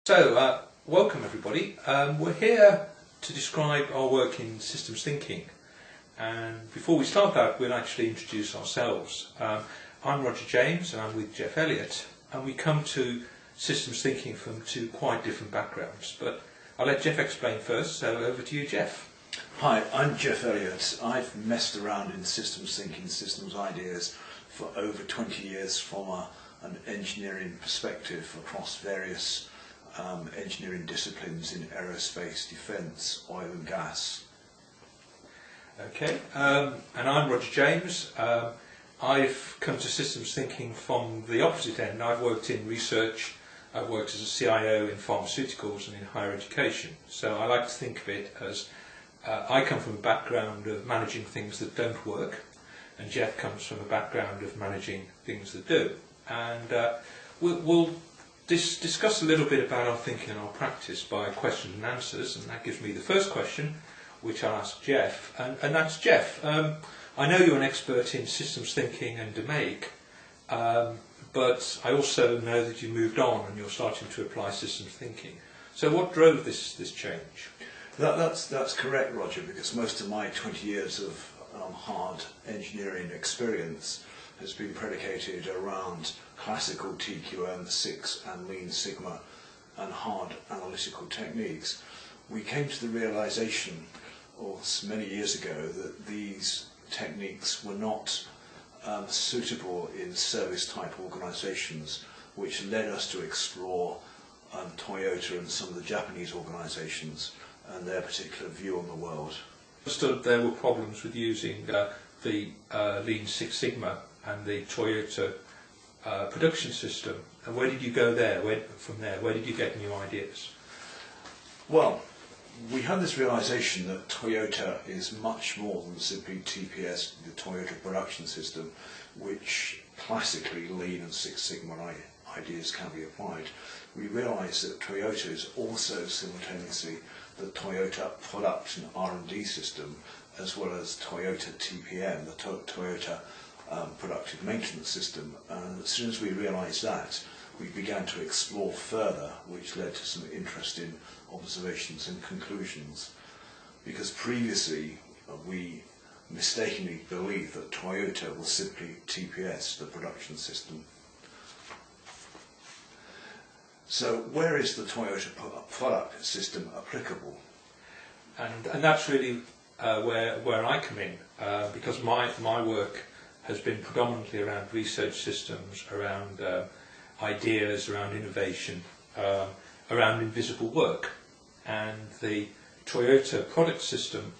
Welcome everybody. We're here to describe our work in systems thinking, and before we start that we'll actually introduce ourselves. I'm Roger James and I'm with Jeff Elliott, and we come to systems thinking from two quite different backgrounds, but I'll let Jeff explain first, so over to you, Jeff. Hi, I'm Jeff Elliott. I've messed around in systems thinking, systems ideas for over 20 years from an engineering perspective across various engineering disciplines in aerospace, defence, oil and gas. Okay, and I'm Roger James. I've come to systems thinking from the opposite end. I've worked in research, I've worked as a CIO in pharmaceuticals and in higher education. So I like to think of it as I come from a background of managing things that don't work, and Jeff comes from a background of managing things that do. And we'll discuss a little bit about our thinking and our practice by questions and answers, and that gives me the first question, which I'll ask Jeff, and that's Jeff. I know you're an expert in systems thinking and DMAIC, but I also know that you moved on and you're starting to apply systems thinking. So what drove this change? That's correct, Roger, because most of my 20 years of hard engineering experience has been predicated around classical TQM, Six and Lean Sigma and hard analytical techniques. We came to the realization many years ago that these techniques were not suitable in service type organizations, which led us to explore Toyota and some of the Japanese organizations and their particular view on the world. Understood there were problems with using the Lean Six Sigma and the Toyota production system. And where did you go there? From there, where did you get new ideas? Well, we had this realization that Toyota is much more than simply TPS, the Toyota production system, which classically Lean and Six Sigma ideas can be applied. We realized that Toyota is also simultaneously the Toyota product and R&D system, as well as Toyota TPM, the Toyota productive maintenance system. And as soon as we realized that, we began to explore further, which led to some interesting observations and conclusions. Because previously we mistakenly believed that Toyota was simply TPS, the production system. So where is the Toyota product system applicable? And that's really where I come in, because my work has been predominantly around research systems, around ideas, around innovation, around invisible work. And the Toyota product system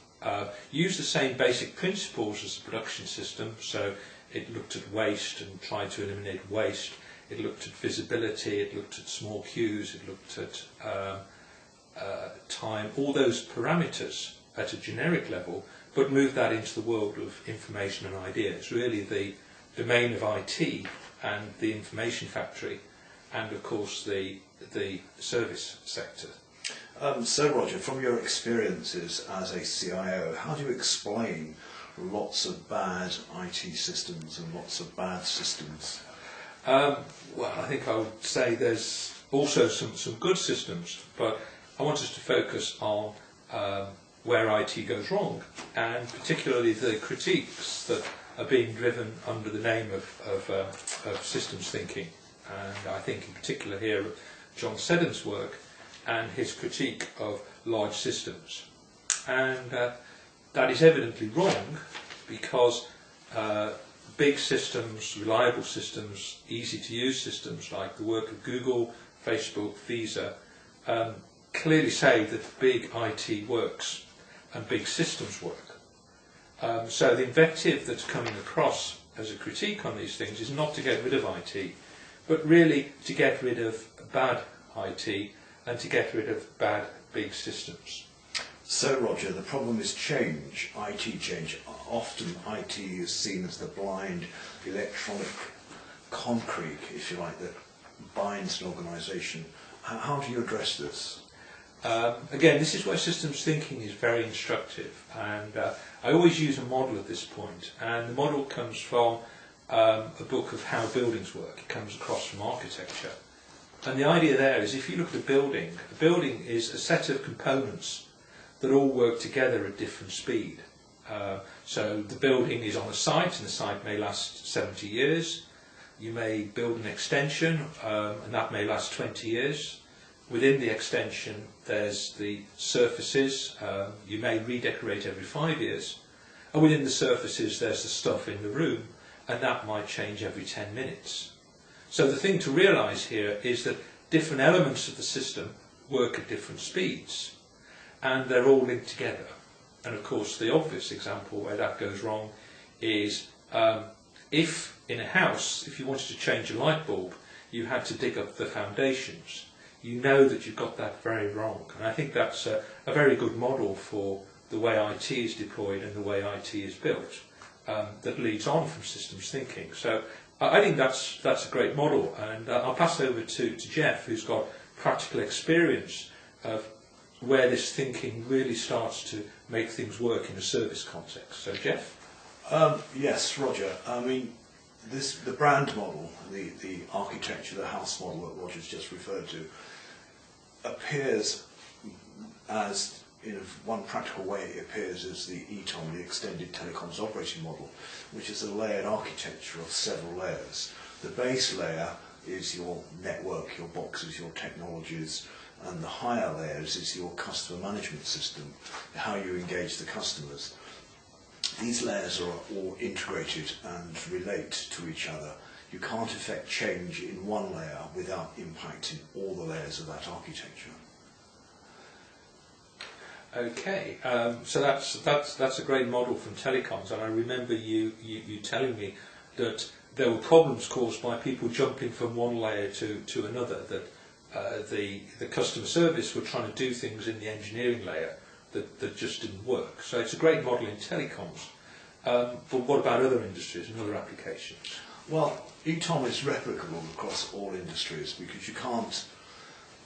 used the same basic principles as the production system. So it looked at waste and tried to eliminate waste. It looked at visibility, it looked at small queues, it looked at time, all those parameters at a generic level, but moved that into the world of information and ideas, really the domain of IT and the information factory, and of course the service sector. So Roger, from your experiences as a CIO, how do you explain lots of bad IT systems and lots of bad systems? Well, I think I would say there's also some good systems, but I want us to focus on where IT goes wrong, and particularly the critiques that are being driven under the name of systems thinking. And I think in particular here of John Seddon's work and his critique of large systems. And that is evidently wrong, because big systems, reliable systems, easy to use systems like the work of Google, Facebook, Visa clearly say that big IT works and big systems work. So the invective that's coming across as a critique on these things is not to get rid of IT, but really to get rid of bad IT and to get rid of bad big systems. So Roger, the problem is change, IT change. Often IT is seen as the blind electronic concrete, if you like, that binds an organisation. How do you address this? Again, this is where systems thinking is very instructive, and I always use a model at this point, and the model comes from a book of How Buildings Work. It comes across from architecture, And the idea there is, if you look at a building is a set of components that all work together at different speed. So the building is on a site, and the site may last 70 years. You may build an extension, and that may last 20 years. Within the extension, there's the surfaces. You may redecorate every 5 years. And within the surfaces, there's the stuff in the room, and that might change every 10 minutes. So the thing to realise here is that different elements of the system work at different speeds, and they're all linked together. And of course, the obvious example where that goes wrong is if in a house, if you wanted to change a light bulb, you had to dig up the foundations. You know that you've got that very wrong. And I think that's a very good model for the way IT is deployed and the way IT is built, that leads on from systems thinking. So I think that's a great model, and I'll pass over to Jeff, who's got practical experience of where this thinking really starts to make things work in a service context. So Jeff? Yes, Roger. I mean, the brand model, the architecture, the house model that Roger's just referred to, appears as, in one practical way, it appears as the ETOM, the Extended Telecoms Operating Model, which is a layered architecture of several layers. The base layer is your network, your boxes, your technologies, and the higher layers is your customer management system, how you engage the customers. These layers are all integrated and relate to each other. You can't effect change in one layer without impacting all the layers of that architecture. Okay, so that's a great model from telecoms, and I remember you telling me that there were problems caused by people jumping from one layer to another, that the customer service were trying to do things in the engineering layer that just didn't work. So it's a great model in telecoms. But what about other industries and other applications? Well, ETOM is replicable across all industries, because you can't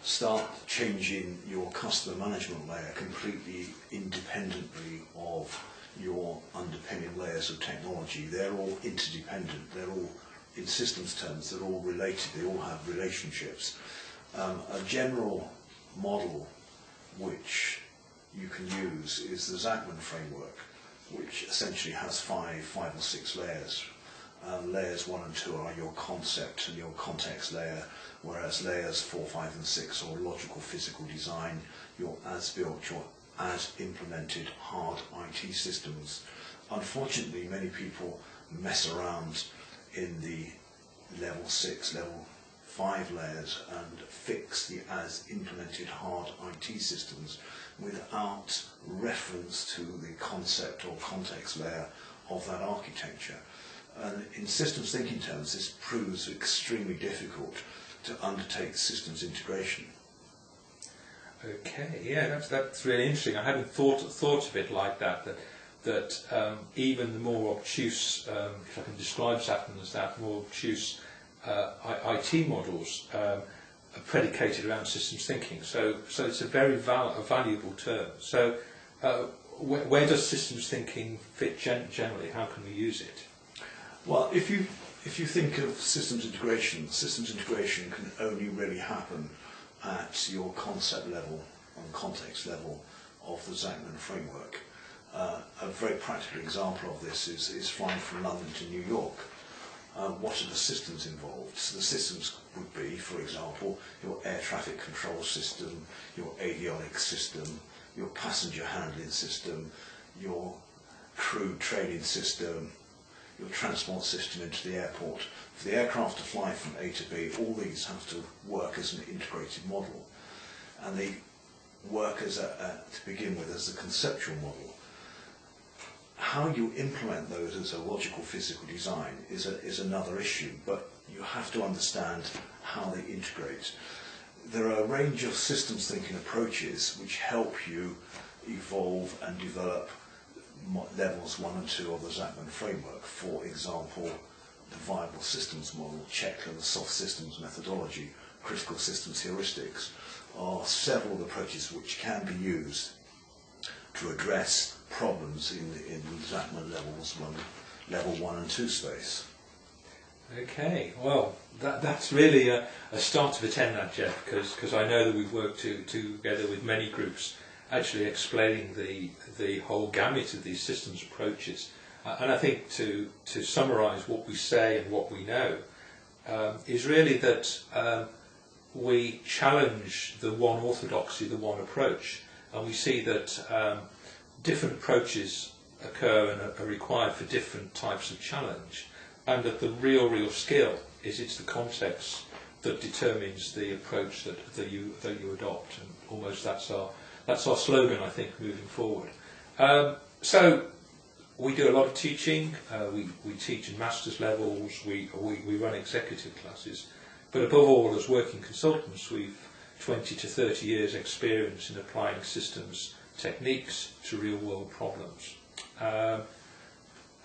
start changing your customer management layer completely independently of your underpinning layers of technology. They're all interdependent, they're all, in systems terms, they're all related, they all have relationships. A general model which you can use is the Zachman framework, which essentially has five or six layers. Layers 1 and 2 are your concept and your context layer, whereas layers 4, 5 and 6 are logical physical design, your as-built, your as-implemented hard IT systems. Unfortunately, many people mess around in the level 6, level 5 layers and fix the as-implemented hard IT systems without reference to the concept or context layer of that architecture. And in systems thinking terms, this proves extremely difficult to undertake systems integration. Okay, yeah, that's really interesting. I hadn't thought of it like that. That even the more obtuse, if I can describe Zachman as that, more obtuse IT models are predicated around systems thinking. So it's a very valuable term. So where does systems thinking fit generally? How can we use it? Well, if you think of systems integration can only really happen at your concept level and context level of the Zachman framework. A very practical example of this is flying from London to New York. What are the systems involved? So the systems would be, for example, your air traffic control system, your avionics system, your passenger handling system, your crew training system, your transport system into the airport. For the aircraft to fly from A to B, all these have to work as an integrated model. And they work as to begin with as a conceptual model. How you implement those as a logical physical design is another issue, but you have to understand how they integrate. There are a range of systems thinking approaches which help you evolve and develop levels 1 and 2 of the Zachman framework. For example, the viable systems model, Checkler, the soft systems methodology, critical systems heuristics, are several approaches which can be used to address problems in Zachman level 1 and 2 space. Okay, well, that's really a start to attend that, Jeff, because I know that we've worked together with many groups actually explaining the whole gamut of these systems approaches. And I think to summarise what we say and what we know is really that we challenge the one orthodoxy, the one approach, and we see that different approaches occur and are required for different types of challenge, and that the real skill is it's the context that determines the approach that you adopt, and almost that's our slogan, I think, moving forward. So we do a lot of teaching. We teach in masters levels. We run executive classes, but above all, as working consultants, we've 20 to 30 years experience in applying systems techniques to real world problems.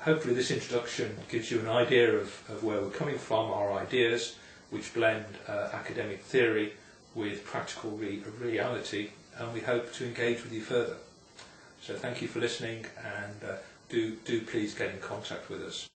Hopefully this introduction gives you an idea of where we're coming from, our ideas, which blend academic theory with practical reality, and we hope to engage with you further. So thank you for listening, and do please get in contact with us.